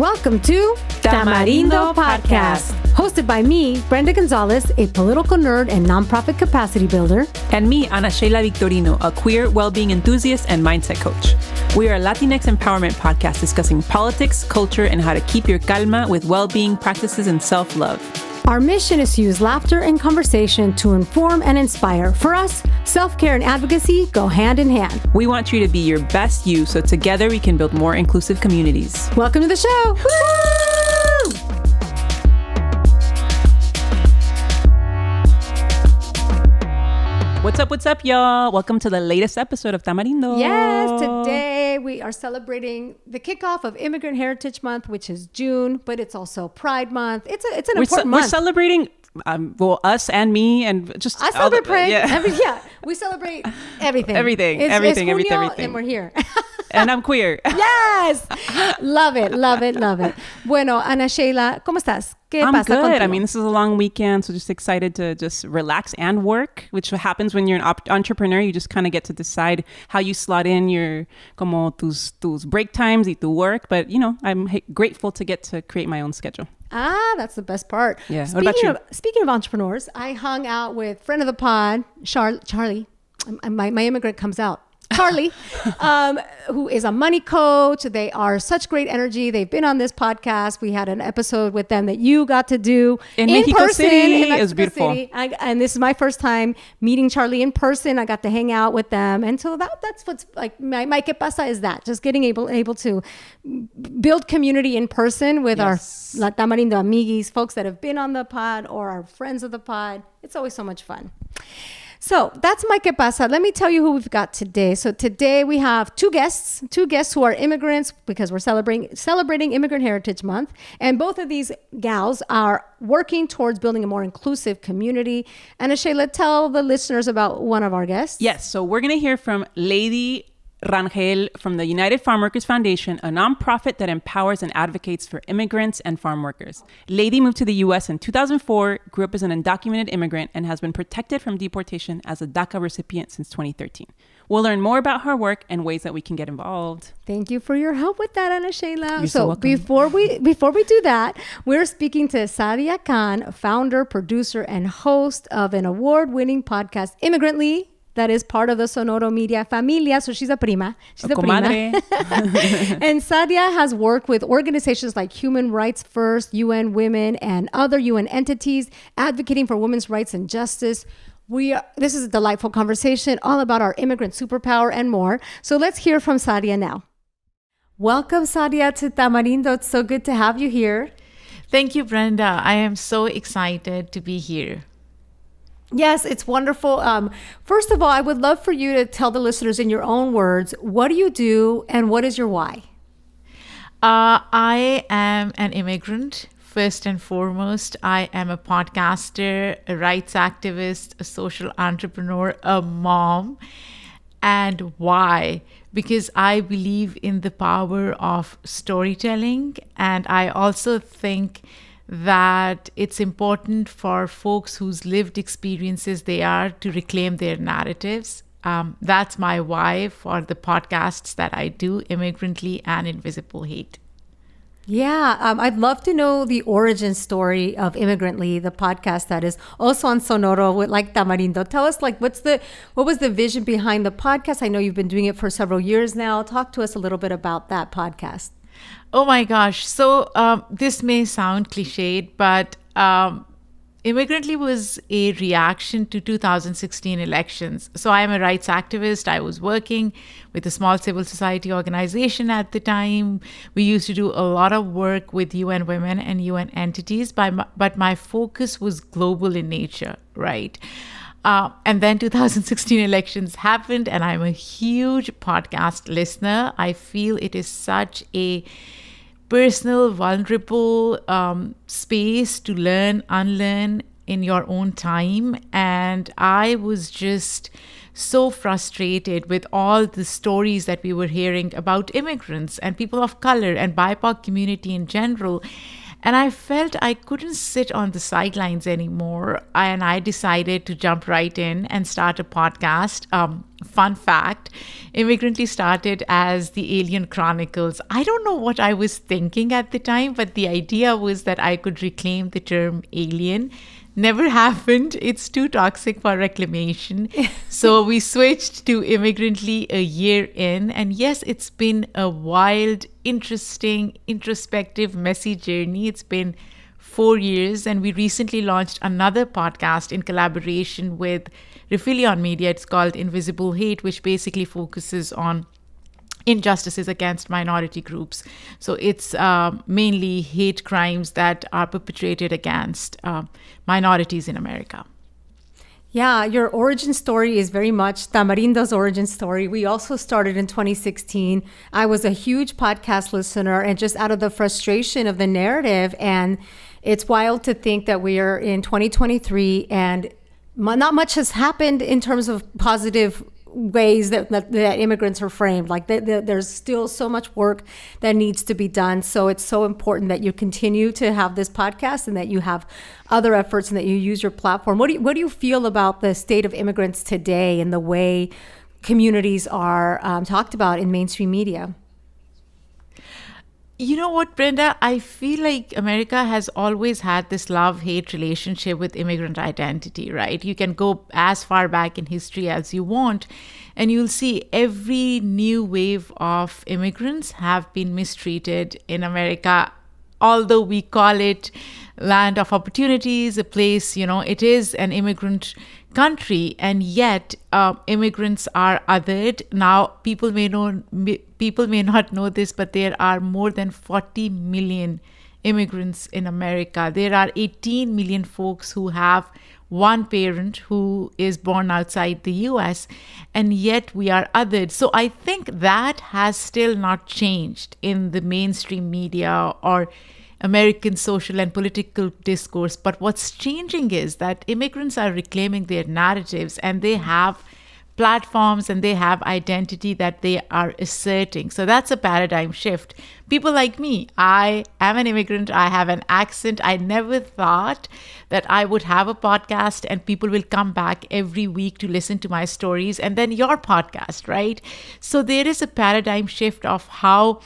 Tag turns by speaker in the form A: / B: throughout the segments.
A: Welcome to
B: Tamarindo Podcast.
A: Hosted by me, Brenda Gonzalez, a political nerd and nonprofit capacity builder.
B: And me, Ana Sheila Victorino, a queer well-being enthusiast and mindset coach. We are a Latinx empowerment podcast discussing politics, culture, and how to keep your calma with well-being practices and self-love.
A: Our mission is to use laughter and conversation to inform and inspire. For us, self-care and advocacy go hand in hand.
B: We want you to be your best you so together we can build more inclusive communities.
A: Welcome to the show. Woo!
B: What's up, y'all? Welcome to the latest episode of Tamarindo.
A: Yes, today we are celebrating the kickoff of Immigrant Heritage Month, which is June, but it's also Pride Month. It's an important month.
B: We're celebrating, us and me and just...
A: I celebrate Pride. We celebrate everything.
B: Everything.
A: And we're here.
B: And I'm queer.
A: Yes! Love it. Bueno, Ana Sheila, ¿cómo estás? ¿Qué
B: I'm
A: pasa
B: good.
A: contigo?
B: I mean, this is a long weekend, so just excited to just relax and work, which happens when you're an entrepreneur. You just kind of get to decide how you slot in your como tus break times y tu work. But, I'm grateful to get to create my own schedule.
A: That's the best part.
B: Yeah. What about you?
A: Speaking of entrepreneurs, I hung out with friend of the pod, Charlie. My immigrant comes out. Charlie, who is a money coach. They are such great energy. They've been on this podcast. We had an episode with them that you got to do
B: in Mexico
A: person.
B: City.
A: It
B: was beautiful.
A: And this is my first time meeting Charlie in person. I got to hang out with them. And so that's what's like, my que pasa is that. Just getting able to build community in person with our La Tamarindo amiguis, folks that have been on the pod or our friends of the pod. It's always so much fun. So that's my que pasa. Let me tell you who we've got today. So today we have two guests who are immigrants because we're celebrating Immigrant Heritage Month. And both of these gals are working towards building a more inclusive community. Ana Sheila, tell the listeners about one of our guests.
B: Yes. So we're going to hear from Lady Rangel from the United Farm Workers Foundation, a nonprofit that empowers and advocates for immigrants and farm workers. Lady moved to the U.S. in 2004, grew up as an undocumented immigrant, and has been protected from deportation as a DACA recipient since 2013. We'll learn more about her work and ways that we can get involved.
A: Thank you for your help with that, Ana Sheila.
B: You're so welcome.
A: Before we do that, we're speaking to Saadia Khan, founder, producer, and host of an award-winning podcast, Immigrantly, that is part of the Sonoro Media Familia. So she's a prima. She's a prima. And Saadia has worked with organizations like Human Rights First, UN Women, and other UN entities advocating for women's rights and justice. This is a delightful conversation all about our immigrant superpower and more. So let's hear from Saadia now. Welcome, Saadia, to Tamarindo. It's so good to have you here.
C: Thank you, Brenda. I am so excited to be here.
A: Yes, it's wonderful. First of all, I would love for you to tell the listeners in your own words, what do you do and what is your why?
C: I am an immigrant. First and foremost, I am a podcaster, a rights activist, a social entrepreneur, a mom. And why? Because I believe in the power of storytelling. And I also think that it's important for folks whose lived experiences they are to reclaim their narratives. That's my why for the podcasts that I do, Immigrantly and Invisible Hate.
A: Yeah, I'd love to know the origin story of Immigrantly, the podcast that is also on Sonoro with like Tamarindo. Tell us what was the vision behind the podcast? I know you've been doing it for several years now. Talk to us a little bit about that podcast.
C: Oh my gosh. So this may sound cliched, but Immigrantly was a reaction to 2016 elections. So I am a rights activist. I was working with a small civil society organization at the time. We used to do a lot of work with UN Women and UN entities, but my focus was global in nature, right? And then 2016 elections happened, and I'm a huge podcast listener. I feel it is such a personal, vulnerable space to learn, unlearn in your own time. And I was just so frustrated with all the stories that we were hearing about immigrants and people of color and BIPOC community in general. And I felt I couldn't sit on the sidelines anymore. And I decided to jump right in and start a podcast. Fun fact, Immigrantly started as the Alien Chronicles. I don't know what I was thinking at the time, but the idea was that I could reclaim the term alien. Never happened. It's too toxic for reclamation. So we switched to Immigrantly a year in. And yes, it's been a wild, interesting, introspective, messy journey. It's been 4 years. And we recently launched another podcast in collaboration with Refilion Media. It's called Invisible Hate, which basically focuses on injustices against minority groups. So it's mainly hate crimes that are perpetrated against minorities in America.
A: Yeah, your origin story is very much Tamarindo's origin story. We also started in 2016. I was a huge podcast listener, and just out of the frustration of the narrative, and it's wild to think that we are in 2023 and not much has happened in terms of positive ways that immigrants are framed. Like there's still so much work that needs to be done. So it's so important that you continue to have this podcast and that you have other efforts and that you use your platform. What do you feel about the state of immigrants today and the way communities are talked about in mainstream media?
C: You know what, Brenda? I feel like America has always had this love-hate relationship with immigrant identity, right? You can go as far back in history as you want, and you'll see every new wave of immigrants have been mistreated in America. Although we call it land of opportunities, a place, it is an immigrant country, and yet immigrants are othered. Now, people may not know this, but there are more than 40 million immigrants in America. There are 18 million folks who have one parent who is born outside the US, and yet we are othered. So I think that has still not changed in the mainstream media or American social and political discourse. But what's changing is that immigrants are reclaiming their narratives, and they have platforms and they have identity that they are asserting. So that's a paradigm shift. People like me, I am an immigrant, I have an accent. I never thought that I would have a podcast and people will come back every week to listen to my stories, and then your podcast, right? So there is a paradigm shift of how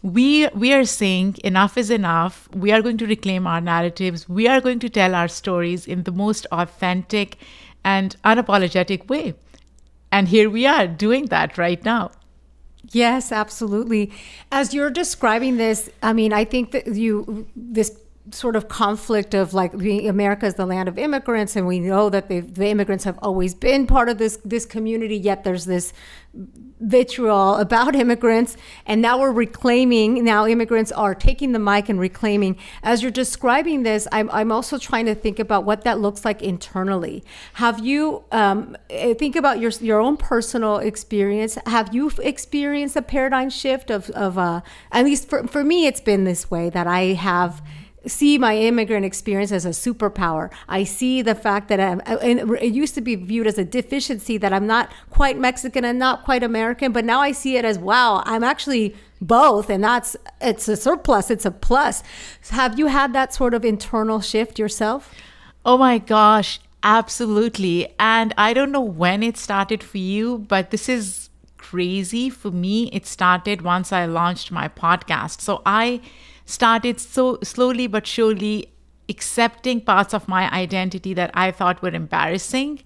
C: we are saying enough is enough. We are going to reclaim our narratives. We are going to tell our stories in the most authentic and unapologetic way. And here we are doing that right now.
A: Yes, absolutely. As you're describing this, I mean, I think that this sort of conflict of like America is the land of immigrants, and we know that the immigrants have always been part of this community, yet there's this vitriol about immigrants, and now immigrants are taking the mic and reclaiming. As you're describing this, I'm also trying to think about what that looks like internally. Have you think about your own personal experience? Have you experienced a paradigm shift of at least for me, it's been this way, that I have see my immigrant experience as a superpower. I see the fact that it used to be viewed as a deficiency, that I'm not quite Mexican and not quite American, but now I see it as, wow, I'm actually both, and it's a surplus, it's a plus. Have you had that sort of internal shift yourself?
C: Oh my gosh, absolutely. And I don't know when it started for you, but this is crazy. For me, it started once I launched my podcast. So I started so slowly but surely accepting parts of my identity that I thought were embarrassing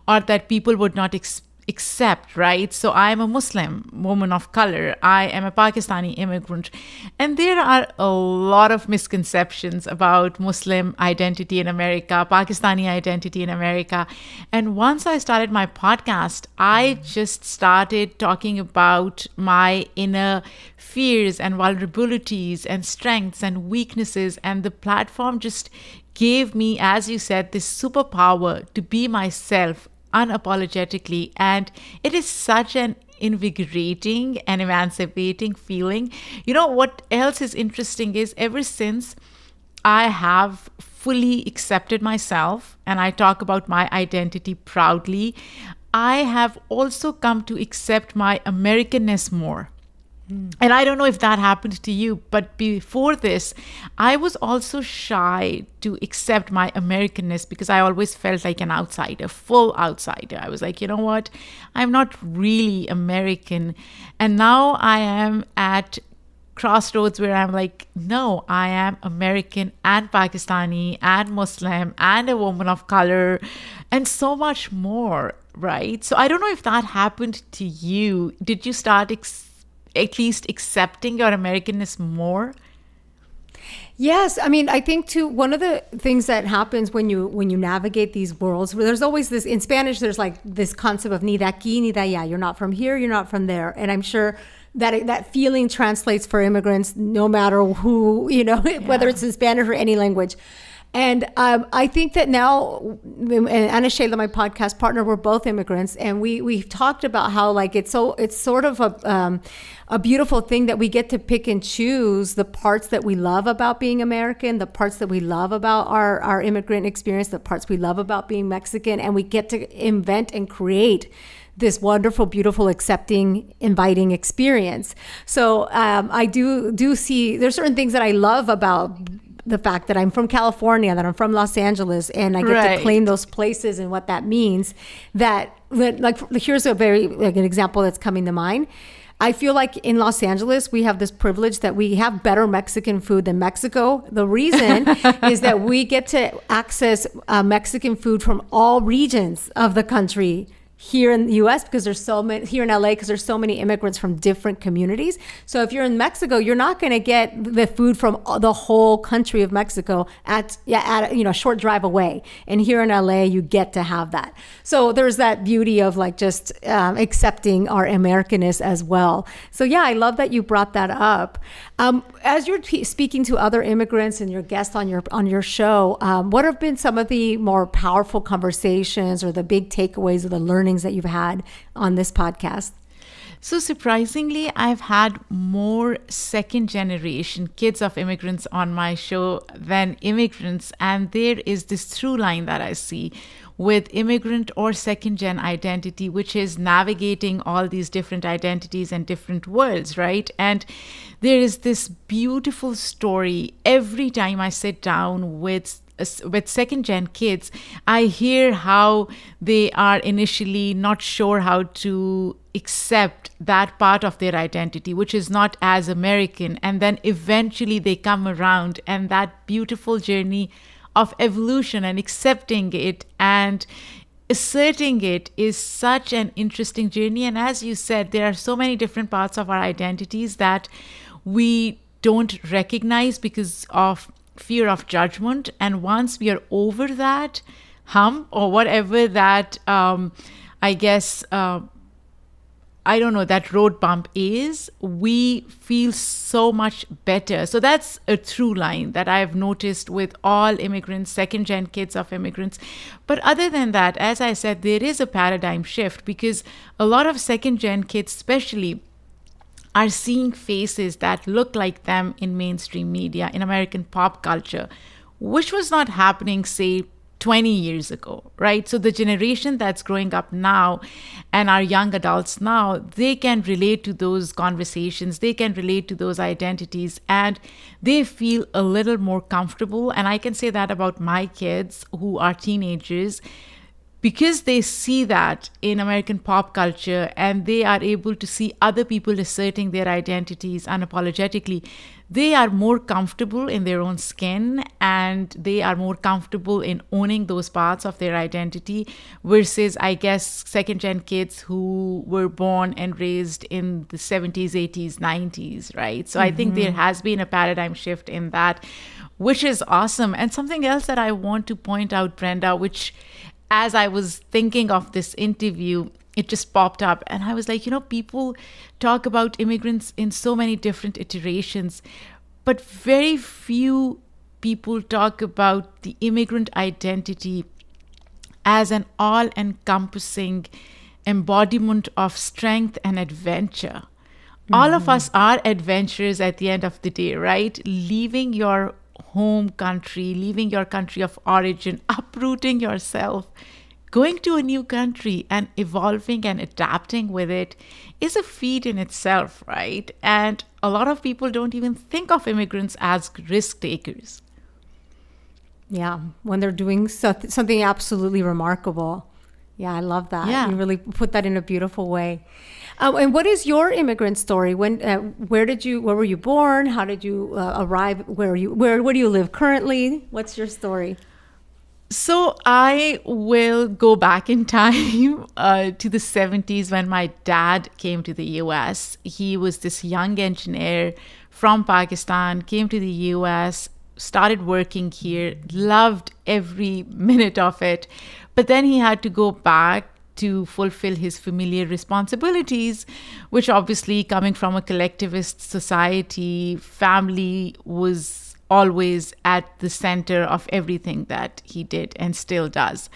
C: or that people would not accept, right? So I am a Muslim woman of color. I am a Pakistani immigrant. And there are a lot of misconceptions about Muslim identity in America, Pakistani identity in America. And once I started my podcast, I just started talking about my inner fears and vulnerabilities and strengths and weaknesses. And the platform just gave me, as you said, this superpower to be myself unapologetically. And it is such an invigorating and emancipating feeling. You know, what else is interesting is ever since I have fully accepted myself and I talk about my identity proudly, I have also come to accept my Americanness more. And I don't know if that happened to you, but before this, I was also shy to accept my Americanness because I always felt like an outsider, full outsider. I was like, you know what? I'm not really American. And now I am at crossroads where I'm like, no, I am American and Pakistani and Muslim and a woman of color and so much more, right? So I don't know if that happened to you. Did you start at least accepting your Americanness more?
A: Yes, I mean, I think too, one of the things that happens when you navigate these worlds, where there's always this, in Spanish, there's like this concept of ni de aquí ni de allá. You're not from here, you're not from there. And I'm sure that feeling translates for immigrants, no matter who, whether it's in Spanish or any language. And I think that now, and Ana Sheila, my podcast partner, we're both immigrants, and we've talked about how like it's sort of a beautiful thing that we get to pick and choose the parts that we love about being American, the parts that we love about our immigrant experience, the parts we love about being Mexican, and we get to invent and create this wonderful, beautiful, accepting, inviting experience. So I do see there's certain things that I love about the fact that I'm from California, that I'm from Los Angeles, and I get to claim those places and what that means. That like, here's a very like an example that's coming to mind. I feel like in Los Angeles, we have this privilege that we have better Mexican food than Mexico. The reason is that we get to access Mexican food from all regions of the country here in the US because there's so many here in LA because there's so many immigrants from different communities. So if you're in Mexico, you're not going to get the food from the whole country of Mexico at a short drive away. And here in LA, you get to have that. So there's that beauty of like just accepting our Americanness as well. So yeah, I love that you brought that up. As you're speaking to other immigrants and your guests on your show, what have been some of the more powerful conversations or the big takeaways or the learnings that you've had on this podcast?
C: So surprisingly, I've had more second generation kids of immigrants on my show than immigrants. And there is this through line that I see with immigrant or second gen identity, which is navigating all these different identities and different worlds, right? And there is this beautiful story every time I sit down with second gen kids. I hear how they are initially not sure how to accept that part of their identity, which is not as American. And then eventually they come around, and that beautiful journey of evolution and accepting it and asserting it is such an interesting journey. And as you said, there are so many different parts of our identities that we don't recognize because of fear of judgment. And once we are over that hump or whatever that, that road bump is, we feel so much better. So that's a through line that I've noticed with all immigrants, second gen kids of immigrants. But other than that, as I said, there is a paradigm shift because a lot of second gen kids especially are seeing faces that look like them in mainstream media, in American pop culture, which was not happening, say, 20 years ago, right? So the generation that's growing up now and our young adults now, they can relate to those conversations, they can relate to those identities, and they feel a little more comfortable. And I can say that about my kids who are teenagers, because they see that in American pop culture and they are able to see other people asserting their identities unapologetically, they are more comfortable in their own skin and they are more comfortable in owning those parts of their identity versus, I guess, second-gen kids who were born and raised in the 70s, 80s, 90s, right? So I think there has been a paradigm shift in that, which is awesome. And something else that I want to point out, Brenda, which as I was thinking of this interview, it just popped up. And I was like, people talk about immigrants in so many different iterations, but very few people talk about the immigrant identity as an all-encompassing embodiment of strength and adventure. All of us are adventurers at the end of the day, right? Leaving your home country, leaving your country of origin, uprooting yourself, going to a new country and evolving and adapting with it is a feat in itself, right? And a lot of people don't even think of immigrants as risk takers.
A: Yeah, when they're doing something absolutely remarkable. Yeah, I love that.
C: Yeah.
A: You really put that in a beautiful way. And what is your immigrant story? Where were you born? How did you arrive? Where do you live currently? What's your story?
C: So I will go back in time to the 70s when my dad came to the US. He was this young engineer from Pakistan, came to the US, started working here, loved every minute of it. But then he had to go back to fulfill his familiar responsibilities, which obviously, coming from a collectivist society, family was always at the center of everything that he did and still does.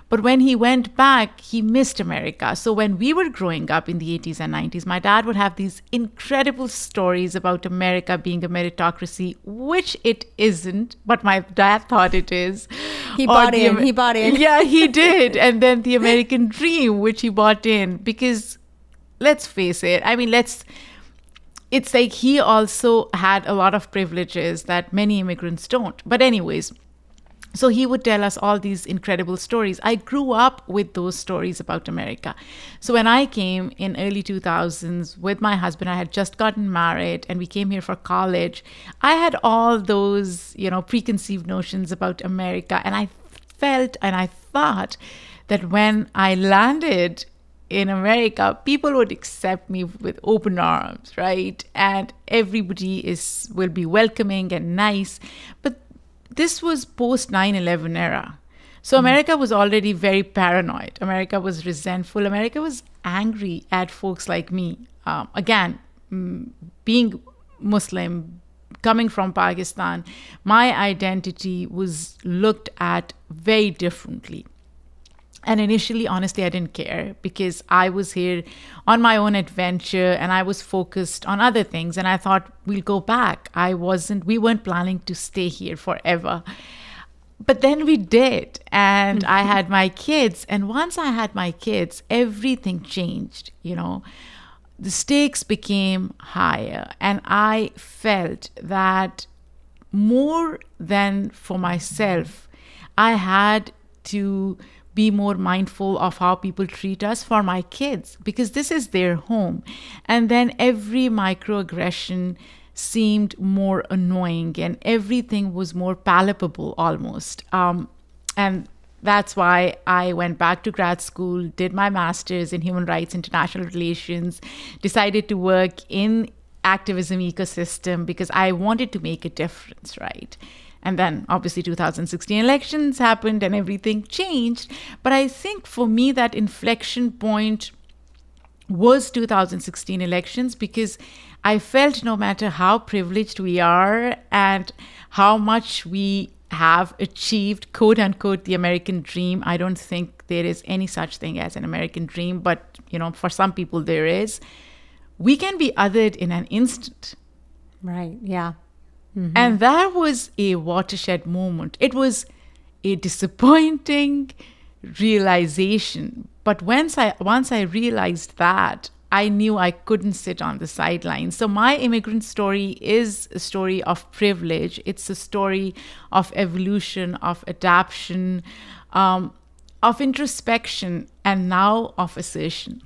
C: But when he went back, he missed America. So when we were growing up in the 80s and 90s, my dad would have these incredible stories about America being a meritocracy, which it isn't, but my dad thought it is.
A: He bought in.
C: Yeah, he did. And then the American dream, which he bought in, because let's face it, it's like he also had a lot of privileges that many immigrants don't. But anyways, so he would tell us all these incredible stories. I grew up with those stories about America. So when I came in early 2000s with my husband, I had just gotten married and we came here for college. I had all those, preconceived notions about America. And I felt and I thought that when I landed in America, people would accept me with open arms, right? And everybody will be welcoming and nice. But this was post 9/11 era. So America was already very paranoid. America was resentful. America was angry at folks like me. Being Muslim, coming from Pakistan, my identity was looked at very differently. And initially, honestly, I didn't care because I was here on my own adventure and I was focused on other things. And I thought, we'll go back. We weren't planning to stay here forever. But then we did. And I had my kids. And once I had my kids, everything changed, The stakes became higher. And I felt that more than for myself, I had to be more mindful of how people treat us for my kids, because this is their home. And then every microaggression seemed more annoying and everything was more palpable almost. And that's why I went back to grad school, did my master's in human rights, international relations, decided to work in activism ecosystem because I wanted to make a difference, right? And then obviously 2016 elections happened and everything changed. But I think for me, that inflection point was 2016 elections, because I felt no matter how privileged we are and how much we have achieved, quote unquote, the American dream, I don't think there is any such thing as an American dream. But, for some people there is. We can be othered in an instant.
A: Right. Yeah. Mm-hmm.
C: And that was a watershed moment. It was a disappointing realization. But once I realized that, I knew I couldn't sit on the sidelines. So my immigrant story is a story of privilege. It's a story of evolution, of adaptation, of introspection, and now of assertion.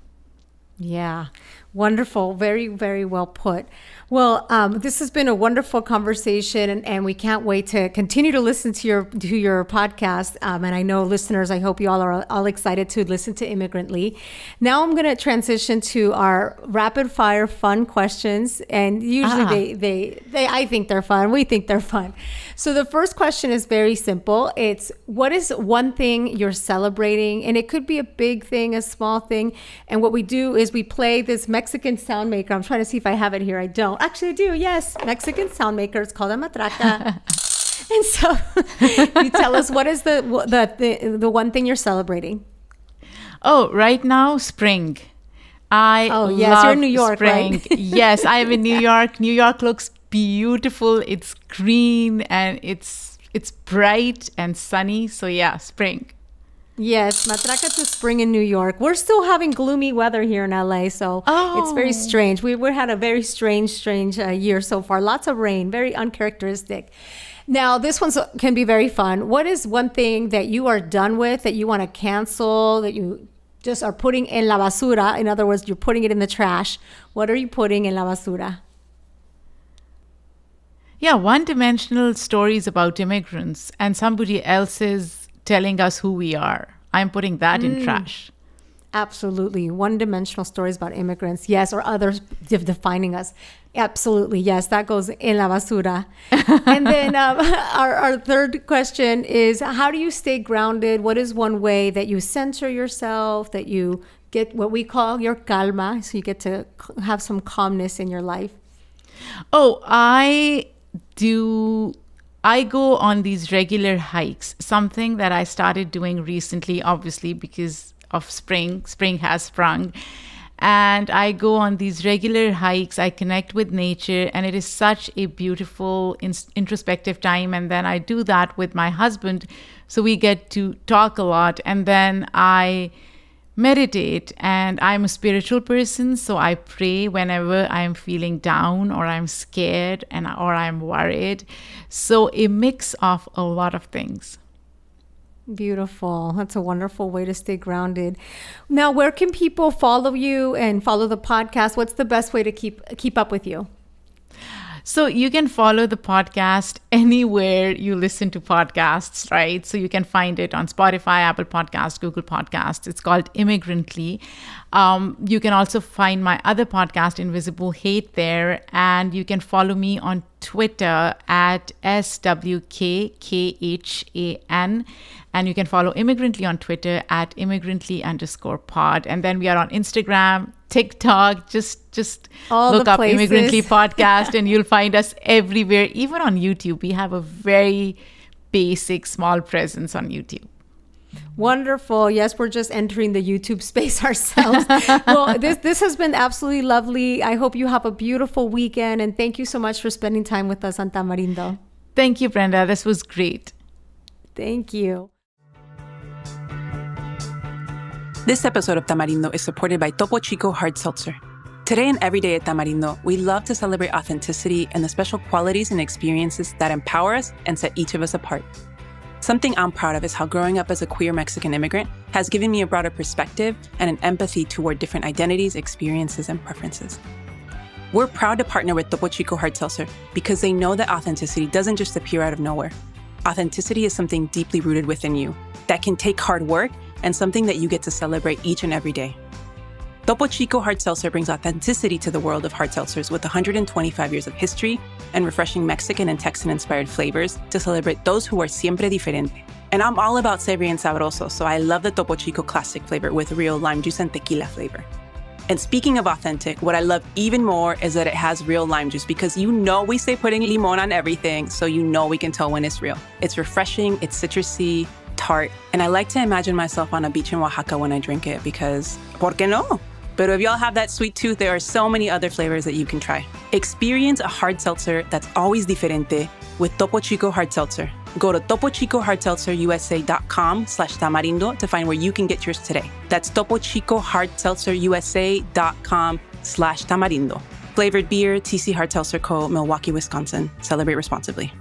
A: Yeah. Wonderful. Very, very well put. Well, this has been a wonderful conversation, and we can't wait to continue to listen to your podcast. And I know listeners, I hope you all are all excited to listen to Immigrantly. Now I'm going to transition to our rapid fire fun questions. And usually they I think they're fun. We think they're fun. So the first question is very simple. It's, what is one thing you're celebrating? And it could be a big thing, a small thing. And what we do is we play this Mexican sound maker. I'm trying to see if I have it here. I don't. Actually, I do. Yes. Mexican sound maker. It's called a matraca. And so you tell us, what is the one thing you're celebrating?
C: Oh, right now, spring.
A: Yes, you're in New York,
C: spring.
A: Right?
C: Yes, I am in New York. New York looks beautiful. It's green and it's bright and sunny. So yeah, spring.
A: Yes, matraca to spring in New York. We're still having gloomy weather here in LA, so it's very strange. We had a very strange year so far. Lots of rain, very uncharacteristic. Now, this one can be very fun. What is one thing that you are done with, that you want to cancel, that you just are putting en la basura? In other words, you're putting it in the trash. What are you putting en la basura?
C: Yeah, one-dimensional stories about immigrants and somebody else's telling us who we are. I'm putting that in trash.
A: Absolutely. One-dimensional stories about immigrants. Yes, or others defining us. Absolutely. Yes, that goes en la basura. And then our third question is, how do you stay grounded? What is one way that you center yourself, that you get what we call your calma, so you get to have some calmness in your life?
C: Oh, I go on these regular hikes, something that I started doing recently, obviously, because of spring. Spring has sprung. And I go on these regular hikes. I connect with nature, and it is such a beautiful, introspective time. And then I do that with my husband. So we get to talk a lot. And then I meditate, and I'm a spiritual person, so I pray whenever I'm feeling down or I'm scared or I'm worried. So a mix of a lot of things.
A: Beautiful. That's a wonderful way to stay grounded. Now, where can people follow you and follow the podcast? What's the best way to keep up with you?
C: So you can follow the podcast anywhere you listen to podcasts, right? So you can find it on Spotify, Apple Podcasts, Google Podcasts. It's called Immigrantly. You can also find my other podcast, Invisible Hate, there. And you can follow me on Twitter at SWKKHAN. And you can follow Immigrantly on Twitter at Immigrantly_pod. And then we are on Instagram, TikTok, just look up Immigrantly podcast and you'll find us everywhere. Even on YouTube, we have a very basic, small presence on YouTube.
A: Wonderful. Yes, we're just entering the YouTube space ourselves. Well, this has been absolutely lovely. I hope you have a beautiful weekend, and thank you so much for spending time with us on Tamarindo.
C: Thank you, Brenda. This was great.
A: Thank you.
B: This episode of Tamarindo is supported by Topo Chico Hard Seltzer. Today and every day at Tamarindo, we love to celebrate authenticity and the special qualities and experiences that empower us and set each of us apart. Something I'm proud of is how growing up as a queer Mexican immigrant has given me a broader perspective and an empathy toward different identities, experiences, and preferences. We're proud to partner with Topo Chico Hard Seltzer because they know that authenticity doesn't just appear out of nowhere. Authenticity is something deeply rooted within you that can take hard work and something that you get to celebrate each and every day. Topo Chico Hard Seltzer brings authenticity to the world of hard seltzers with 125 years of history and refreshing Mexican and Texan-inspired flavors to celebrate those who are siempre diferente. And I'm all about savory and sabroso, so I love the Topo Chico classic flavor with real lime juice and tequila flavor. And speaking of authentic, what I love even more is that it has real lime juice, because we say putting limon on everything, so we can tell when it's real. It's refreshing, it's citrusy, tart, and I like to imagine myself on a beach in Oaxaca when I drink it because, ¿por qué no? But if y'all have that sweet tooth, there are so many other flavors that you can try. Experience a hard seltzer that's always diferente with Topo Chico Hard Seltzer. Go to topochicohardseltzerusa.com/tamarindo to find where you can get yours today. That's topochicohardseltzerusa.com/tamarindo. Flavored beer, TC Hard Seltzer Co., Milwaukee, Wisconsin. Celebrate responsibly.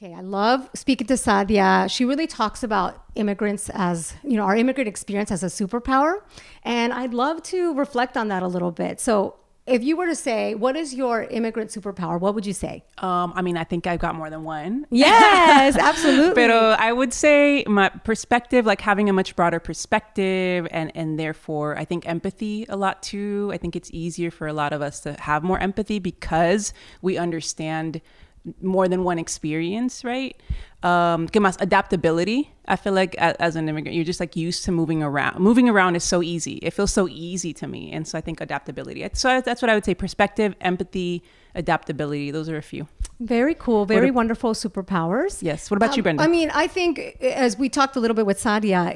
A: Okay, I love speaking to Saadia. She really talks about immigrants as, our immigrant experience as a superpower. And I'd love to reflect on that a little bit. So if you were to say, what is your immigrant superpower? What would you say?
B: I think I've got more than one.
A: Yes, absolutely.
B: But I would say my perspective, like having a much broader perspective, and therefore I think empathy a lot too. I think it's easier for a lot of us to have more empathy because we understand more than one experience, right? ¿Qué más? Adaptability. I feel like as an immigrant, you're just like used to moving around. Moving around is so easy. It feels so easy to me. And so I think adaptability. So that's what I would say. Perspective, empathy, adaptability. Those are a few.
A: Very cool. Very wonderful superpowers.
B: Yes. What about you, Brenda?
A: I think as we talked a little bit with Saadia,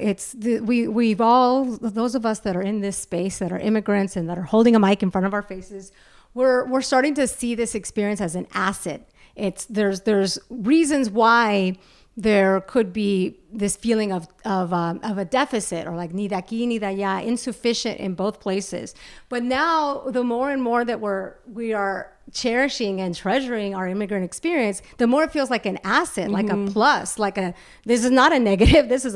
A: we've all, those of us that are in this space, that are immigrants and that are holding a mic in front of our faces, we're starting to see this experience as an asset There's reasons why there could be this feeling of a deficit, or like ni de aquí ni de allá, insufficient in both places. But now, the more and more that we are cherishing and treasuring our immigrant experience, the more it feels like an asset, like a plus, this is not a negative. This is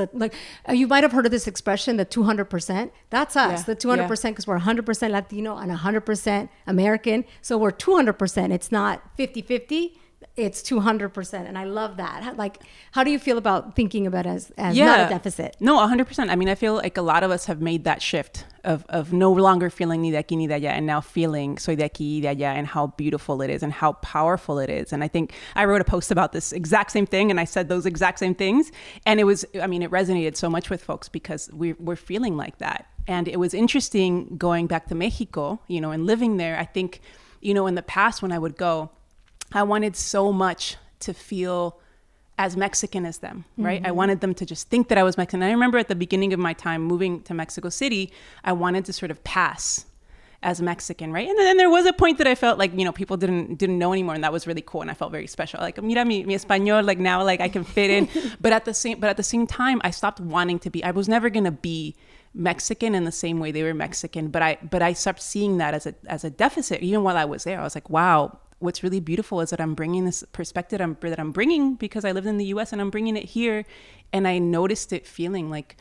A: you might have heard of this expression, the 200%. That's us, the 200%, because we're 100% Latino and 100% American. So we're 200%. It's not 50-50. It's 200%. And I love that. Like, how do you feel about thinking about it as not a deficit?
B: No, 100%. I mean, I feel like a lot of us have made that shift of no longer feeling ni de aquí ni de allá, and now feeling soy de aquí y de allá, and how beautiful it is and how powerful it is. And I think I wrote a post about this exact same thing, and I said those exact same things. And it resonated so much with folks because we're feeling like that. And it was interesting going back to Mexico, and living there. I think, in the past when I would go, I wanted so much to feel as Mexican as them, right? I wanted them to just think that I was Mexican. I remember at the beginning of my time moving to Mexico City, I wanted to sort of pass as Mexican, right? And then there was a point that I felt like, people didn't know anymore, and that was really cool, and I felt very special. Like, mira mi español, like now, like I can fit in. But at the same time, I stopped wanting to be. I was never gonna be Mexican in the same way they were Mexican, but I stopped seeing that as a deficit. Even while I was there, I was like, wow. What's really beautiful is that I'm bringing this perspective that I'm bringing because I lived in the U.S. and I'm bringing it here, and I noticed it feeling like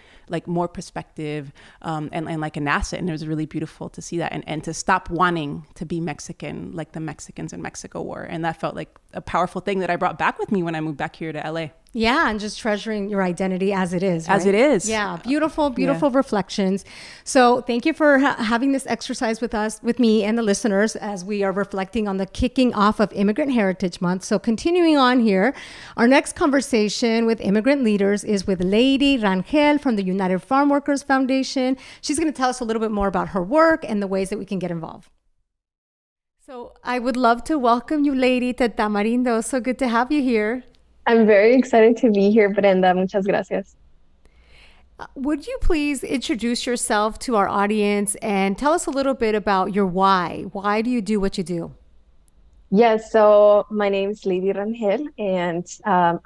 B: more perspective and like an asset, and it was really beautiful to see that and to stop wanting to be Mexican like the Mexicans in Mexico were, and that felt like a powerful thing that I brought back with me when I moved back here to L.A.
A: Yeah, and just treasuring your identity as it is.
B: As it is.
A: Yeah, beautiful reflections. So thank you for having this exercise with me and the listeners as we are reflecting on the kicking off of Immigrant Heritage Month. So continuing on here, our next conversation with immigrant leaders is with Lady Rangel from the United Farm Workers Foundation. She's going to tell us a little bit more about her work and the ways that we can get involved. So I would love to welcome you, Lady, to Tamarindo. So good to have you here.
D: I'm very excited to be here, Brenda. Muchas gracias.
A: Would you please introduce yourself to our audience and tell us a little bit about your why? Why do you do what you do?
D: Yes, so my name is Lady Rangel, and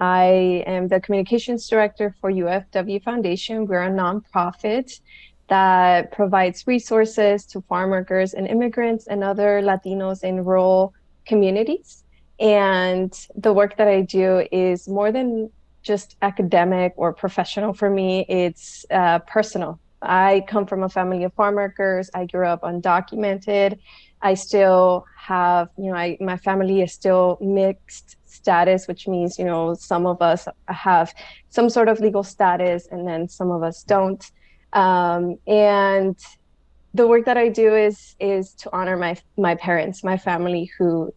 D: I am the communications director for UFW Foundation. We're a nonprofit that provides resources to farm workers and immigrants and other Latinos in rural communities. And the work that I do is more than just academic or professional for me. It's personal. I come from a family of farm workers. I grew up undocumented. I still have, my family is still mixed status, which means, some of us have some sort of legal status and then some of us don't. And the work that I do is to honor my parents, my family, who,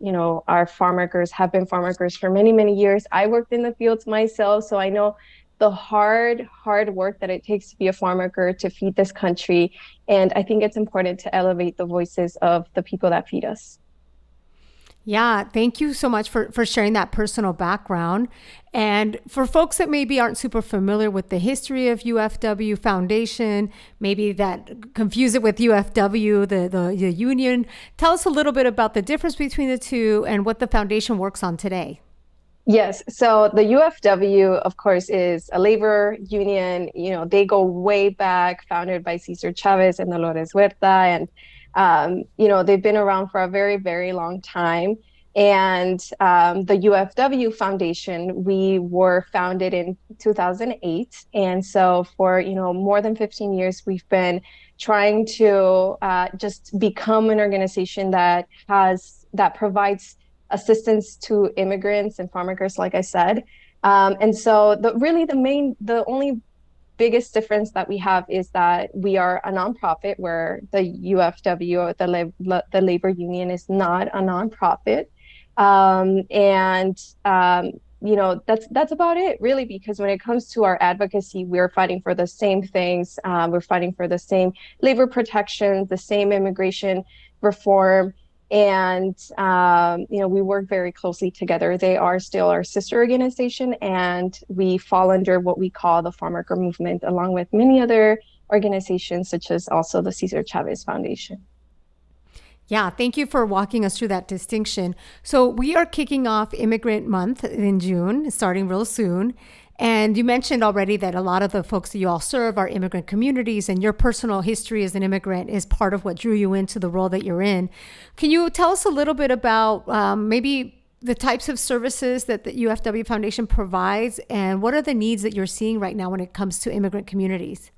D: are farm workers, have been farm workers for many, many years. I worked in the fields myself, so I know the hard work that it takes to be a farm worker, to feed this country. And I think it's important to elevate the voices of the people that feed us.
A: Yeah, thank you so much for sharing that personal background. And for folks that maybe aren't super familiar with the history of UFW Foundation, maybe that confuse it with UFW, the union, tell us a little bit about the difference between the two and what the foundation works on today.
D: Yes, so the UFW, of course, is a labor union. They go way back, founded by Cesar Chavez and Dolores Huerta, and they've been around for a very, very long time. And the UFW Foundation, we were founded in 2008. And so for, more than 15 years, we've been trying to just become an organization that provides assistance to immigrants and farm workers, like I said. And so the only biggest difference that we have is that we are a nonprofit, where the UFW, the labor union, is not a nonprofit. That's about it, really, because when it comes to our advocacy, we're fighting for the same things. We're fighting for the same labor protections, the same immigration reform. And, we work very closely together. They are still our sister organization, and we fall under what we call the farm worker movement, along with many other organizations, such as also the Cesar Chavez Foundation.
A: Yeah, thank you for walking us through that distinction. So we are kicking off Immigrant Month in June, starting real soon. And you mentioned already that a lot of the folks that you all serve are immigrant communities, and your personal history as an immigrant is part of what drew you into the role that you're in. Can you tell us a little bit about maybe the types of services that the UFW Foundation provides, and what are the needs that you're seeing right now when it comes to immigrant communities?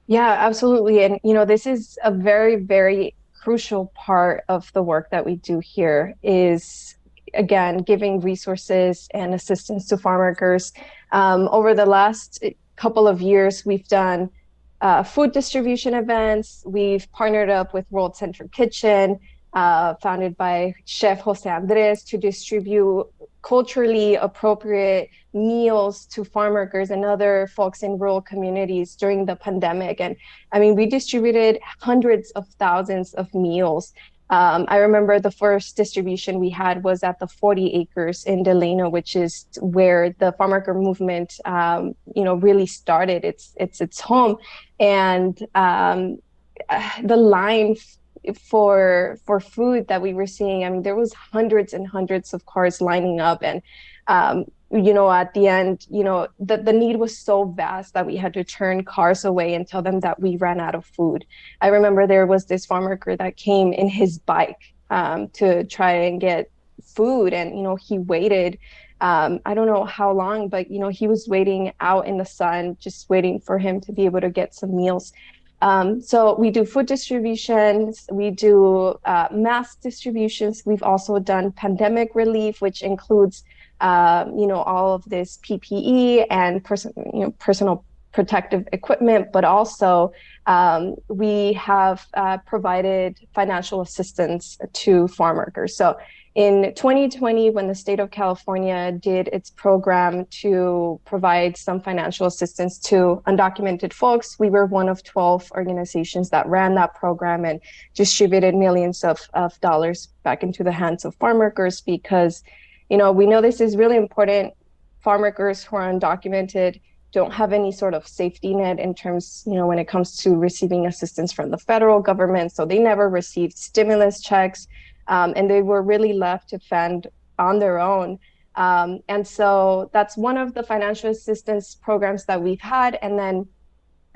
D: Yeah, absolutely. And, this is a very, very crucial part of the work that we do here is, again, giving resources and assistance to farm workers. Over the last couple of years, we've done food distribution events. We've partnered up with World Central Kitchen, founded by Chef Jose Andres, to distribute culturally appropriate meals to farm workers and other folks in rural communities during the pandemic. And I mean, we distributed hundreds of thousands of meals. I remember the first distribution we had was at the 40 acres in Delano, which is where the farm worker movement, really started. It's home, and the line for food that we were seeing, I mean, there was hundreds and hundreds of cars lining up, and at the end, the need was so vast that we had to turn cars away and tell them that we ran out of food. I remember there was this farm worker that came in his bike to try and get food, and he waited I don't know how long, but he was waiting out in the sun, just waiting for him to be able to get some meals. So we do food distributions, we do mask distributions. We've also done pandemic relief, which includes, all of this PPE and personal protective equipment, but also we have provided financial assistance to farm workers. So in 2020, when the state of California did its program to provide some financial assistance to undocumented folks, we were one of 12 organizations that ran that program and distributed millions of dollars back into the hands of farm workers because, we know this is really important. Farm workers who are undocumented don't have any sort of safety net in terms, when it comes to receiving assistance from the federal government. So they never received stimulus checks. And they were really left to fend on their own. And so that's one of the financial assistance programs that we've had. And then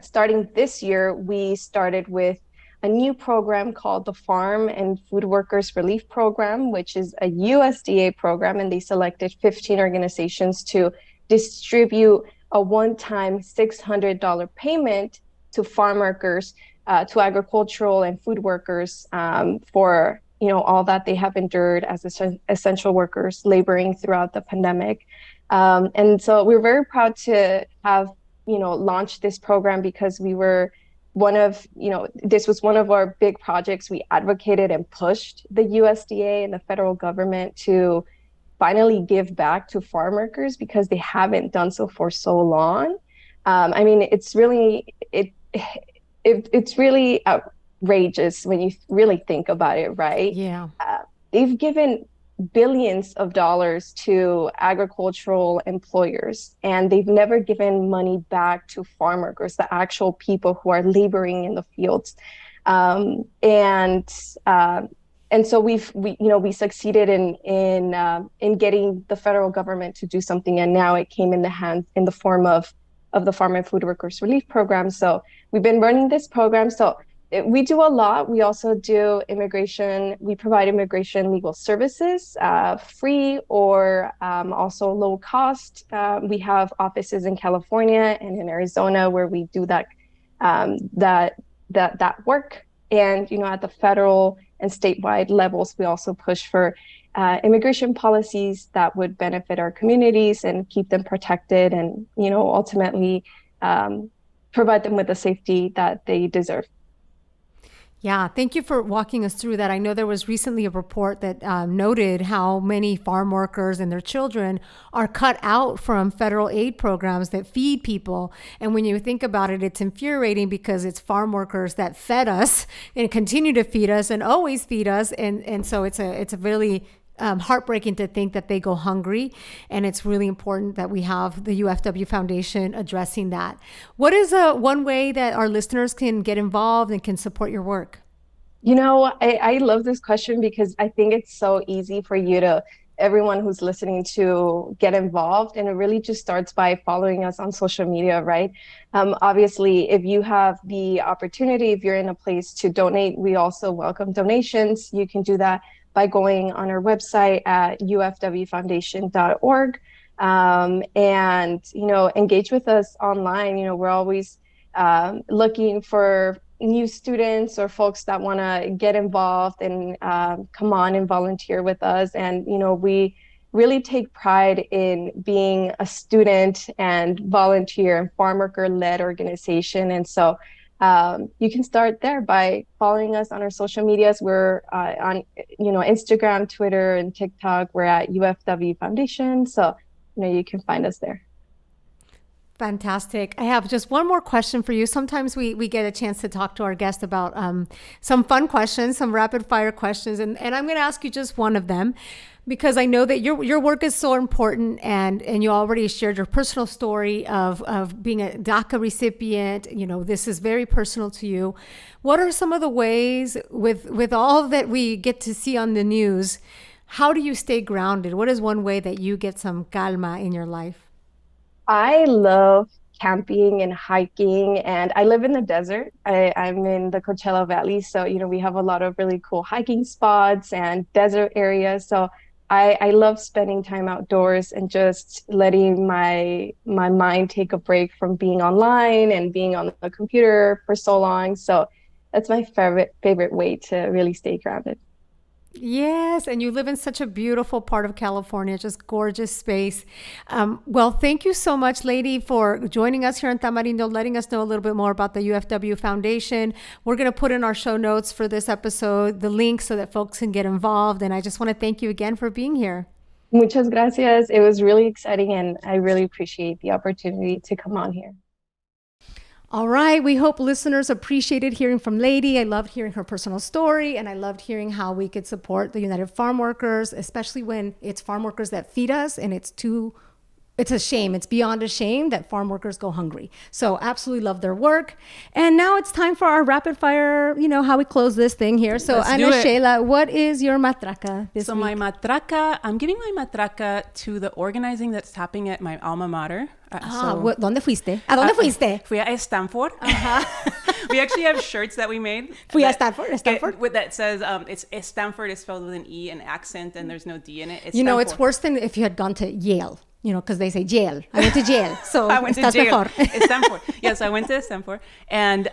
D: starting this year, we started with a new program called the Farm and Food Workers Relief Program, which is a USDA program. And they selected 15 organizations to distribute a one-time $600 payment to farm workers, to agricultural and food workers for all that they have endured as essential workers laboring throughout the pandemic. And so we're very proud to have, launched this program because we were this was one of our big projects. We advocated and pushed the USDA and the federal government to finally give back to farm workers because they haven't done so for so long. I mean, it's really outrageous when you really think about it, right?
A: Yeah.
D: They've given billions of dollars to agricultural employers, and they've never given money back to farm workers, the actual people who are laboring in the fields. And so we succeeded in getting the federal government to do something, and now it came in the form of the Farm and Food Workers Relief Program. So we've been running this program. So we do a lot. We also do immigration. We provide immigration legal services, free or also low cost. We have offices in California and in Arizona where we do that work. And at the federal and statewide levels, we also push for immigration policies that would benefit our communities and keep them protected, and ultimately provide them with the safety that they deserve.
A: Yeah, thank you for walking us through that. I know there was recently a report that noted how many farm workers and their children are cut out from federal aid programs that feed people. And when you think about it, it's infuriating because it's farm workers that fed us and continue to feed us and always feed us. And so it's a really heartbreaking to think that they go hungry, and it's really important that we have the UFW Foundation addressing that. What is one way that our listeners can get involved and can support your work?
D: I love this question because I think it's so easy for everyone who's listening to get involved. And it really just starts by following us on social media, right? Obviously, if you have the opportunity, if you're in a place to donate, we also welcome donations. You can do that by going on our website at ufwfoundation.org. Engage with us online. We're always looking for new students or folks that want to get involved and come on and volunteer with us. And, we really take pride in being a student and volunteer and farm worker led organization. And so you can start there by following us on our social medias. We're on, Instagram, Twitter, and TikTok. We're at UFW Foundation. So, you can find us there.
A: Fantastic. I have just one more question for you. Sometimes we get a chance to talk to our guest about some fun questions, some rapid fire questions. And I'm going to ask you just one of them because I know that your work is so important and you already shared your personal story of being a DACA recipient. This is very personal to you. What are some of the ways with all that we get to see on the news, how do you stay grounded? What is one way that you get some calma in your life?
D: I love camping and hiking, and I live in the desert. I'm in the Coachella Valley, so we have a lot of really cool hiking spots and desert areas. So I love spending time outdoors and just letting my mind take a break from being online and being on the computer for so long. So that's my favorite way to really stay grounded.
A: Yes, and you live in such a beautiful part of California, just gorgeous space. Well, thank you so much, Lady, for joining us here in Tamarindo, letting us know a little bit more about the UFW Foundation. We're going to put in our show notes for this episode the link so that folks can get involved. And I just want to thank you again for being here.
D: Muchas gracias. It was really exciting, and I really appreciate the opportunity to come on here.
A: All right. We hope listeners appreciated hearing from Lady. I loved hearing her personal story, and I loved hearing how we could support the United Farm Workers, especially when it's farm workers that feed us, and it's a shame. It's beyond a shame that farm workers go hungry. So absolutely love their work. And now it's time for our rapid fire, how we close this thing here. So Ana Sheila, what is your matraca this week?
B: My matraca, I'm giving my matraca to the organizing that's happening at my alma mater.
A: ¿Dónde fuiste? ¿A dónde fuiste?
B: Fui a Stanford. We actually have shirts that we made.
A: Fui a Stanford?
B: That says, it's Stanford is spelled with an E, an accent, and there's no D in it.
A: It's worse than if you had gone to Yale. Because they say jail. I went to jail. So
B: I went to jail.
A: Mejor.
B: Stanford. Yes, I went to Stanford. And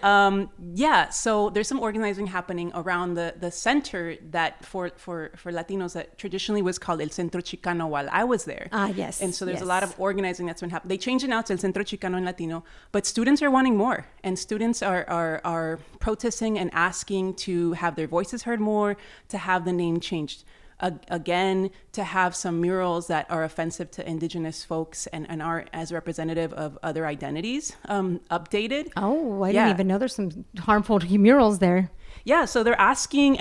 B: so there's some organizing happening around the center that for Latinos that traditionally was called El Centro Chicano while I was there.
A: Yes.
B: And so there's a lot of organizing that's been happening. They changed it now to El Centro Chicano and Latino, but students are wanting more. And students are protesting and asking to have their voices heard more, to have the name changed. Again, to have some murals that are offensive to indigenous folks and are as representative of other identities updated.
A: Oh, I didn't even know there's some harmful murals there.
B: Yeah, so they're asking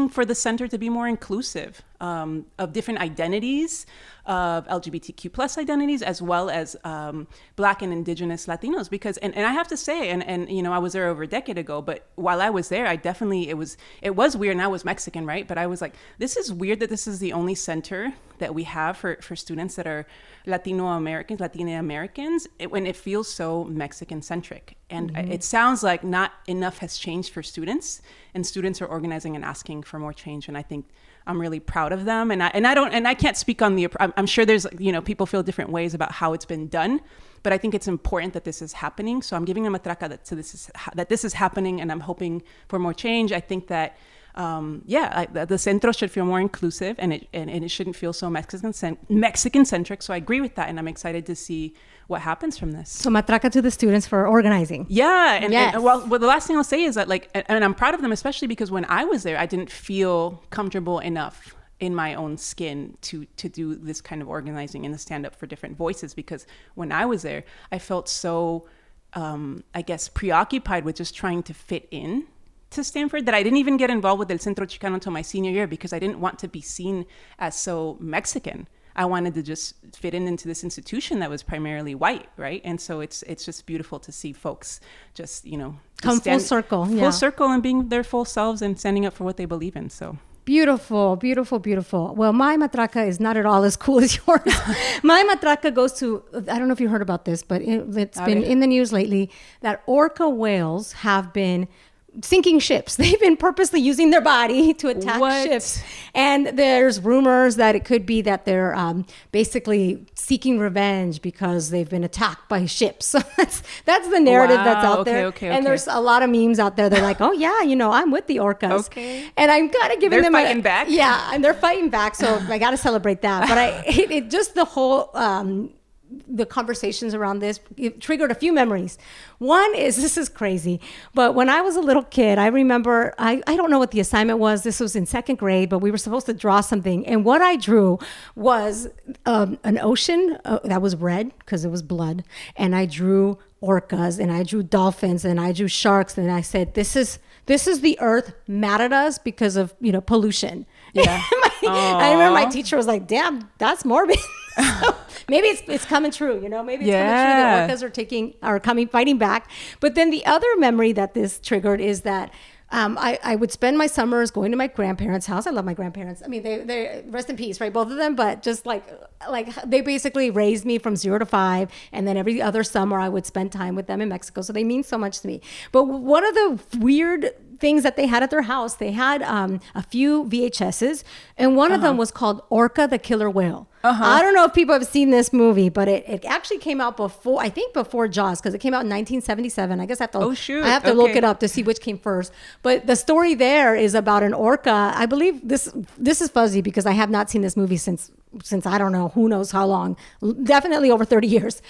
B: for the center to be more inclusive of different identities, of LGBTQ plus identities, as well as Black and Indigenous Latinos. Because, and I have to say, and I was there over a decade ago, but while I was there, it was weird, and I was Mexican, right? But I was like, this is weird that this is the only center that we have for students that are Latina Americans, when it feels so Mexican centric. And it sounds like not enough has changed for students, and students are organizing and asking for more change. And I think I'm really proud of them. And I can't speak on I'm sure there's, people feel different ways about how it's been done, but I think it's important that this is happening. So I'm giving them a matraca that this is happening, and I'm hoping for more change. I think that the centro should feel more inclusive, and it shouldn't feel so Mexican centric. So I agree with that, and I'm excited to see what happens from this.
A: So matraca to the students for organizing.
B: Yeah, and the last thing I'll say is that and I'm proud of them, especially because when I was there, I didn't feel comfortable enough in my own skin to do this kind of organizing and to stand up for different voices. Because when I was there, I felt so, preoccupied with just trying to fit in to Stanford that I didn't even get involved with El Centro Chicano until my senior year, because I didn't want to be seen as so Mexican. I wanted to just fit into this institution that was primarily white, right? And so it's just beautiful to see folks just,
A: come full circle. Yeah.
B: Full circle and being their full selves and standing up for what they believe in. So.
A: Beautiful, beautiful, beautiful. Well, my matraca is not at all as cool as yours. My matraca goes to, I don't know if you heard about this, but it's been in the news lately that orca whales have been sinking ships. They've been purposely using their body to attack ships. And there's rumors that it could be that they're basically seeking revenge because they've been attacked by ships. So that's the narrative that's out there.
B: Okay.
A: And there's a lot of memes out there. They're like, oh yeah, I'm with the orcas.
B: Okay.
A: And I'm kind of giving them
B: fighting back.
A: Yeah, and they're fighting back. So I got to celebrate that. But it just the whole the conversations around this, it triggered a few memories. One is, this is crazy, but when I was a little kid, I remember, I don't know what the assignment was. This was in second grade, but we were supposed to draw something. And what I drew was an ocean that was red because it was blood. And I drew orcas and I drew dolphins and I drew sharks. And I said, this is the earth mad at us because of, pollution. Yeah. I remember my teacher was like, damn, that's morbid. So maybe it's coming true, maybe it's coming true. The orcas are fighting back. But then the other memory that this triggered is that I would spend my summers going to my grandparents' house. I love my grandparents. I mean, they rest in peace, right? Both of them, but just like they basically raised me from 0 to 5. And then every other summer I would spend time with them in Mexico. So they mean so much to me. But one of the weird things that they had at their house, they had a few VHSs, and one of them was called Orca the Killer Whale. I don't know if people have seen this movie, but it actually came out before Jaws, because it came out in 1977. I guess I have to look it up to see which came first. But the story there is about an orca. I believe this is fuzzy because I have not seen this movie since I don't know, who knows how long, definitely over 30 years.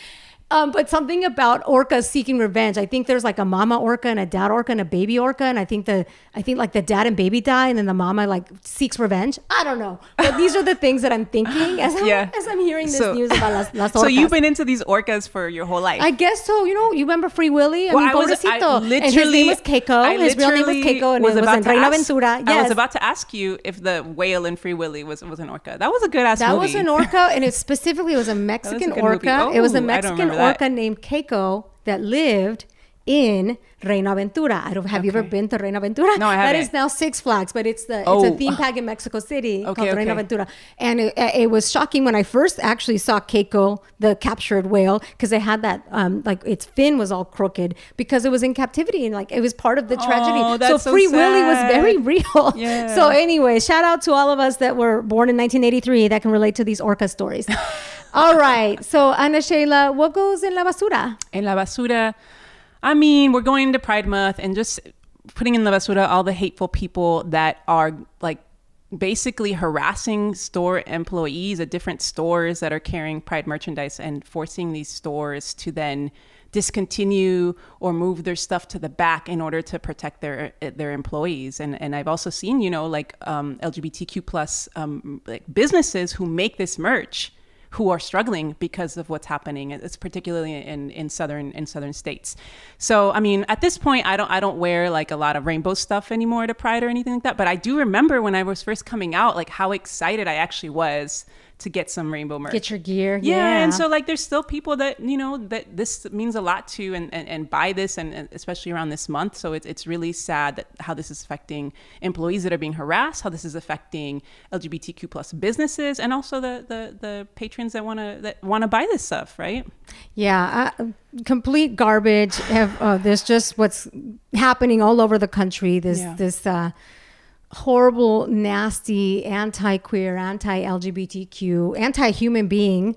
A: But something about orcas seeking revenge. I think there's like a mama orca and a dad orca and a baby orca. And I think like the dad and baby die and then the mama like seeks revenge. I don't know. But these are the things that I'm thinking as I'm hearing this news about las orcas.
B: So you've been into these orcas for your whole life.
A: I guess so. You remember Free Willy? Pobrecito. And his name was Keiko. His real name was Keiko. And it was in Reina Aventura. Yes.
B: I was about to ask you if the whale in Free Willy was an orca. That was a good ass movie.
A: That was an orca. And it specifically was a Mexican orca. It was a Mexican orca named Keiko that lived in Reina Aventura. Have you ever been to Reina Aventura?
B: No, I haven't.
A: That is now Six Flags, but it's a theme park in Mexico City called Reina Aventura. And it was shocking when I first actually saw Keiko, the captured whale, because they had that, like its fin was all crooked because it was in captivity and like it was part of the tragedy. So Free Willy was very real. Yeah. So anyway, shout out to all of us that were born in 1983 that can relate to these orca stories. All right. So Ana Sheila, what goes in la basura?
B: En la basura, I mean, we're going into Pride Month and just putting in la basura all the hateful people that are like basically harassing store employees at different stores that are carrying Pride merchandise and forcing these stores to then discontinue or move their stuff to the back in order to protect their employees. And I've also seen, LGBTQ plus like businesses who make this merch who are struggling because of what's happening. It's particularly in southern states. So I mean, at this point, I don't wear like a lot of rainbow stuff anymore to Pride or anything like that. But I do remember when I was first coming out, like how excited I actually was to get some rainbow merch.
A: Get your gear.
B: Yeah. And so like there's still people that, that this means a lot to and buy this, and especially around this month. So it's really sad that how this is affecting employees that are being harassed, how this is affecting LGBTQ plus businesses, and also the patrons that want to buy this stuff, right?
A: Yeah. Complete garbage. There's just what's happening all over the country. This horrible, nasty, anti-queer, anti-LGBTQ, anti-human being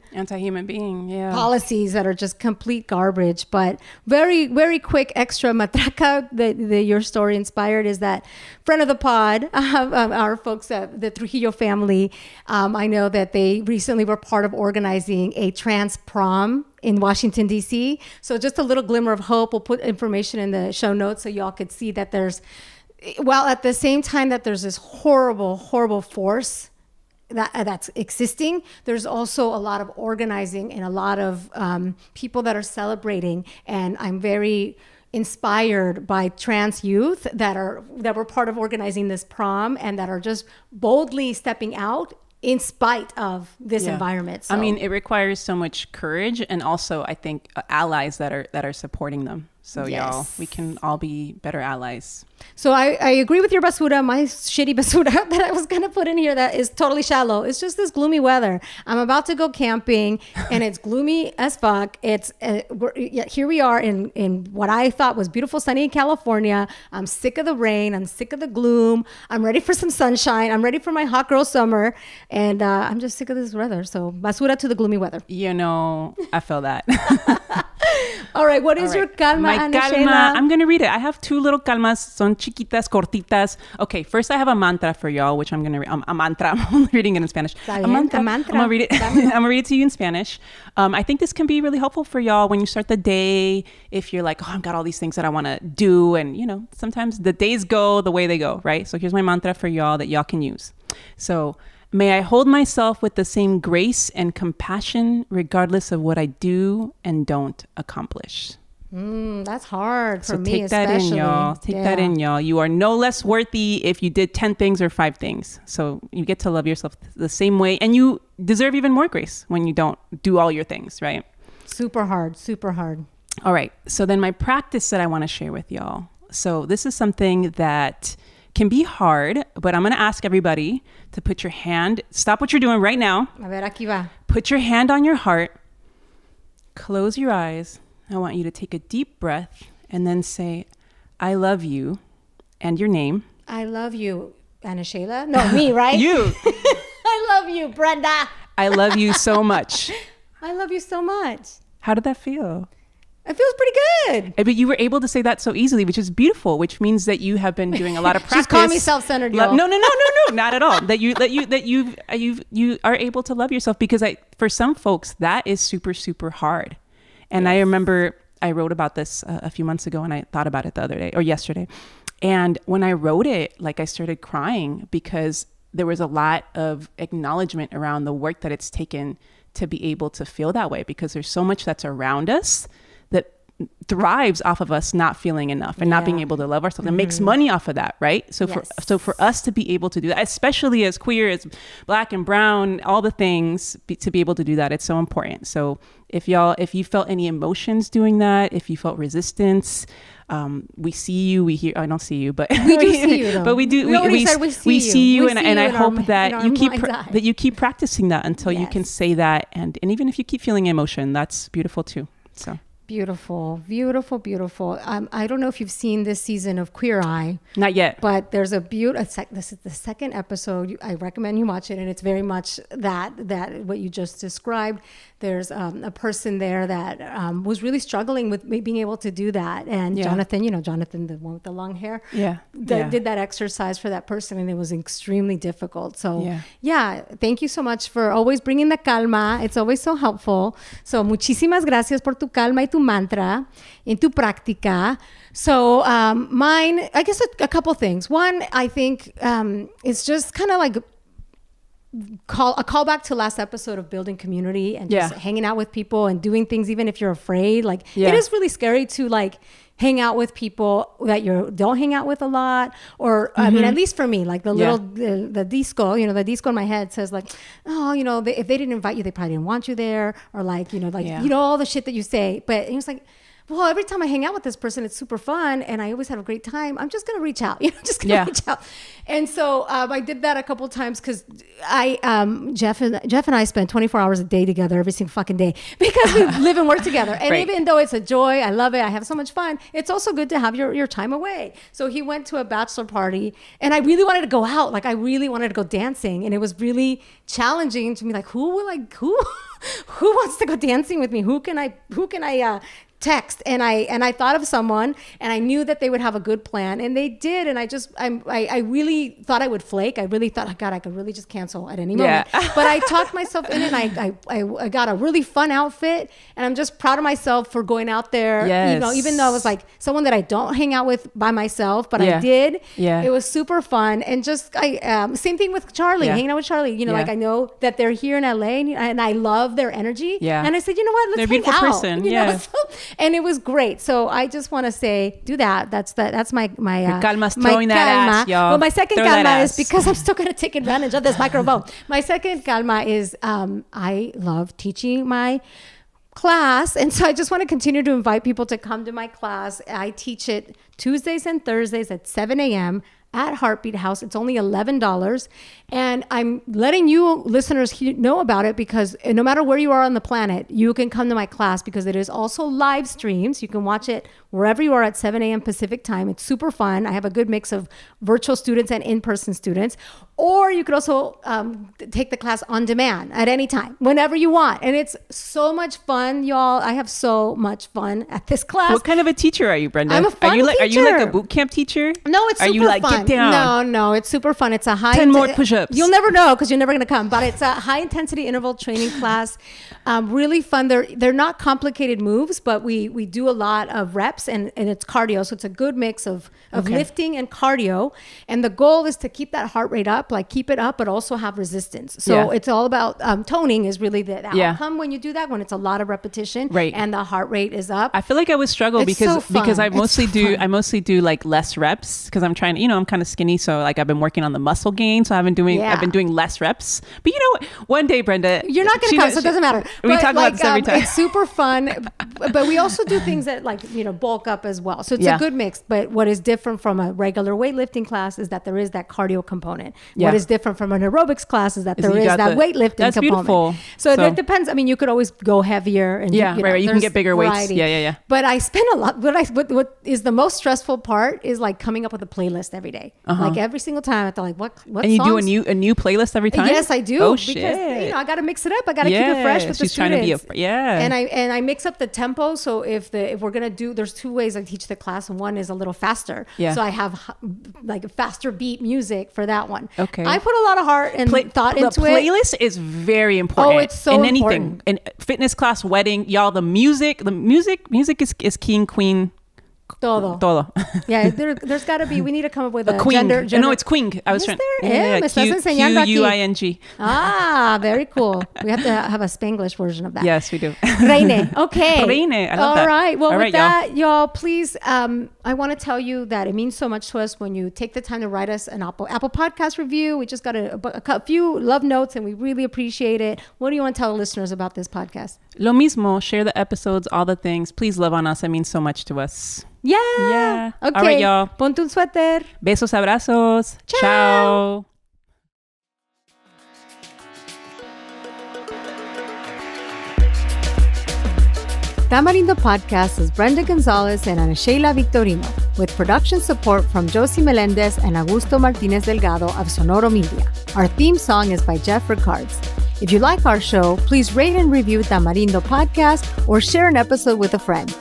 A: policies that are just complete garbage. But very, very quick extra matraca that your story inspired is that friend of the pod, our folks at the Trujillo family, I know that they recently were part of organizing a trans prom in Washington, D.C. So just a little glimmer of hope. We'll put information in the show notes so y'all could see that at the same time that there's this horrible, horrible force that's existing, there's also a lot of organizing and a lot of people that are celebrating. And I'm very inspired by trans youth that were part of organizing this prom and that are just boldly stepping out in spite of this environment. So.
B: I mean, it requires so much courage, and also I think allies that are supporting them. So y'all, we can all be better allies.
A: So I agree with your basura. My shitty basura that I was going to put in here that is totally shallow. It's just this gloomy weather. I'm about to go camping and it's gloomy as fuck. It's here we are in what I thought was beautiful sunny California. I'm sick of the rain. I'm sick of the gloom. I'm ready for some sunshine. I'm ready for my hot girl summer. And I'm just sick of this weather. So basura to the gloomy weather.
B: You know, I feel that.
A: All right. What is your calma, Ana Sheila?
B: I'm going to read it. I have two little calmas. Son chiquitas, cortitas. Okay. First, I have a mantra for y'all, which I'm going to read. A mantra. I'm only reading it in Spanish. A mantra. I'm going to read it. I'm going to read it to you in Spanish. I think this can be really helpful for y'all when you start the day. If you're like, oh, I've got all these things that I want to do. And, you know, sometimes the days go the way they go, right? So here's my mantra for y'all that y'all can use. So, may I hold myself with the same grace and compassion regardless of what I do and don't accomplish.
A: That's hard for me,
B: take that
A: especially.
B: in, y'all. Take that in, y'all. You are no less worthy if you did 10 things or 5 things. So you get to love yourself the same way. And you deserve even more grace when you don't do all your things, right?
A: Super hard. Super hard.
B: All right. So then my practice that I want to share with y'all. So this is something that can be hard, but I'm going to ask everybody to put your hand, stop what you're doing right now.
A: A ver, aquí va.
B: Put your hand on your heart. Close your eyes. I want you to take a deep breath and then say, I love you, and your name.
A: I love you, Ana Sheila. No, me, right?
B: You.
A: I love you, Brenda.
B: I love you so much.
A: I love you so much.
B: How did that feel?
A: It feels pretty good.
B: But you were able to say that so easily, which is beautiful, which means that you have been doing a lot of practice.
A: She's calling me self-centered, y'all.
B: No, not at all. That you are able to love yourself, because for some folks that is super, super hard. And I remember I wrote about this a few months ago, and I thought about it the other day or yesterday. And when I wrote it, like, I started crying because there was a lot of acknowledgement around the work that it's taken to be able to feel that way, because there's so much that's around us that thrives off of us not feeling enough and not being able to love ourselves and makes money off of that, right? So for us to be able to do that, especially as queer, as Black and brown, all the things, to be able to do that, it's so important. So if you felt any emotions doing that, if you felt resistance, we see you, we hear. I don't see you, but
A: we do see you, though.
B: But we do. We see you, and I hope that you keep practicing that until you can say that, and even if you keep feeling emotion, that's beautiful too. So.
A: Beautiful, beautiful, beautiful. I don't know if you've seen this season of Queer Eye.
B: Not yet.
A: But there's this is the second episode. I recommend you watch it. And it's very much that what you just described. There's a person there that was really struggling with being able to do that. And Jonathan, the one with the long hair, did that exercise for that person. And it was extremely difficult. So thank you so much for always bringing the calma. It's always so helpful. So muchísimas gracias por tu calma y tu mantra in tu práctica. So mine, I guess a couple things. One, I think it's just kind of like a callback to last episode of building community and just hanging out with people and doing things even if you're afraid. Like it is really scary to like hang out with people that you don't hang out with a lot, or I mean, at least for me, like the disco, the disco in my head says like, oh, if they didn't invite you, they probably didn't want you there, or like, all the shit that you say. But it was like, well, every time I hang out with this person, it's super fun and I always have a great time. I'm just going to reach out, reach out. And so I did that a couple of times because Jeff and I spend 24 hours a day together every single fucking day because we live and work together. And even though it's a joy, I love it, I have so much fun, it's also good to have your time away. So he went to a bachelor party and I really wanted to go out. Like I really wanted to go dancing. And it was really challenging to me. Like, who wants to go dancing with me? Who can I text? And I thought of someone and I knew that they would have a good plan, and they did. And I really thought I would flake. I really thought, oh God, I could really just cancel at any moment. But I talked myself in, and I got a really fun outfit, and I'm just proud of myself for going out there. Even though I was like someone that I don't hang out with by myself, but I did. It was super fun. And just same thing with Charlie, hanging out with Charlie. Like I know that they're here in LA, and I love their energy. And I said, you know what, let's hang out. Person. And it was great. So I just want to say, do that. That's my
B: calma's throwing that ass, y'all.
A: Well, my second calma is because I'm still going to take advantage of this microphone. My second calma is I love teaching my class. And so I just want to continue to invite people to come to my class. I teach it Tuesdays and Thursdays at 7 a.m. at Heartbeat House. It's only $11. And I'm letting you listeners know about it because no matter where you are on the planet, you can come to my class because it is also live streams. You can watch it wherever you are at 7 a.m. Pacific time. It's super fun. I have a good mix of virtual students and in-person students. Or you could also take the class on demand at any time, whenever you want. And it's so much fun, y'all. I have so much fun at this class.
B: What kind of a teacher are you, Brenda?
A: I'm a fun teacher.
B: Are you like a boot camp teacher?
A: No, it's super fun.
B: Are you like, get down?
A: No, it's super fun. It's a high...
B: 10 more push-ups.
A: You'll never know because you're never going to come. But it's a high-intensity interval training class. Really fun. They're not complicated moves, but we do a lot of reps and it's cardio. So it's a good mix of lifting and cardio. And the goal is to keep that heart rate up, like keep it up, but also have resistance. So it's all about toning is really the outcome when you do that, when it's a lot of repetition and the heart rate is up.
B: I feel like I would struggle because I mostly do like less reps because I'm trying to, I'm kind of skinny. So like I've been working on the muscle gain. So I've been doing less reps. But you know what? One day, Brenda,
A: you're not going to come, so it doesn't matter.
B: We talk about this every time.
A: It's super fun. But we also do things that like, bulk up as well. So it's a good mix. But what is different from a regular weightlifting class is that there is that cardio component. What is different from an aerobics class is that there is that weightlifting
B: that's
A: component.
B: Beautiful.
A: So it depends. I mean, you could always go heavier and
B: you can get bigger variety. Weights. Yeah.
A: But I spend a lot. What is the most stressful part is like coming up with a playlist every day. Like every single time I have to like what
B: and you
A: songs?
B: do a new playlist every time?
A: Yes, I do.
B: Oh,
A: because
B: shit.
A: I got to mix it up. I got to keep it fresh with the students.
B: Trying to be
A: and I mix up the tempo. So if we're gonna do, there's two ways I teach the class, and one is a little faster. So I have like faster beat music for that one.
B: Okay.
A: I put a lot of heart and thought into it.
B: The playlist is very important.
A: Oh, it's so
B: important. In anything, in fitness class, wedding, y'all. The music is king, queen.
A: Todo. Yeah, there's got to be. We need to come up with a
B: queen.
A: Gender.
B: No, it's queen. I was trying.
A: Me estás enseñando aquí.
B: Q-U-I-N-G.
A: Very cool. We have to have a Spanglish version of that.
B: Yes, we do.
A: Reine. Okay.
B: Reine. I love that.
A: All right. Well, with that, y'all, please, I want to tell you that it means so much to us when you take the time to write us an Apple Podcast review. We just got a few love notes, and we really appreciate it. What do you want to tell the listeners about this podcast?
B: Lo mismo. Share the episodes, all the things. Please love on us. It means so much to us.
A: Yeah. Okay.
B: All right, y'all.
A: Ponte un suéter.
B: Besos, abrazos.
A: Ciao. Tamarindo Podcast is Brenda Gonzalez and Ana Sheila Victorino, with production support from Josie Melendez and Augusto Martinez Delgado of Sonoro Media. Our theme song is by Jeff Ricards. If you like our show, please rate and review Tamarindo Podcast or share an episode with a friend.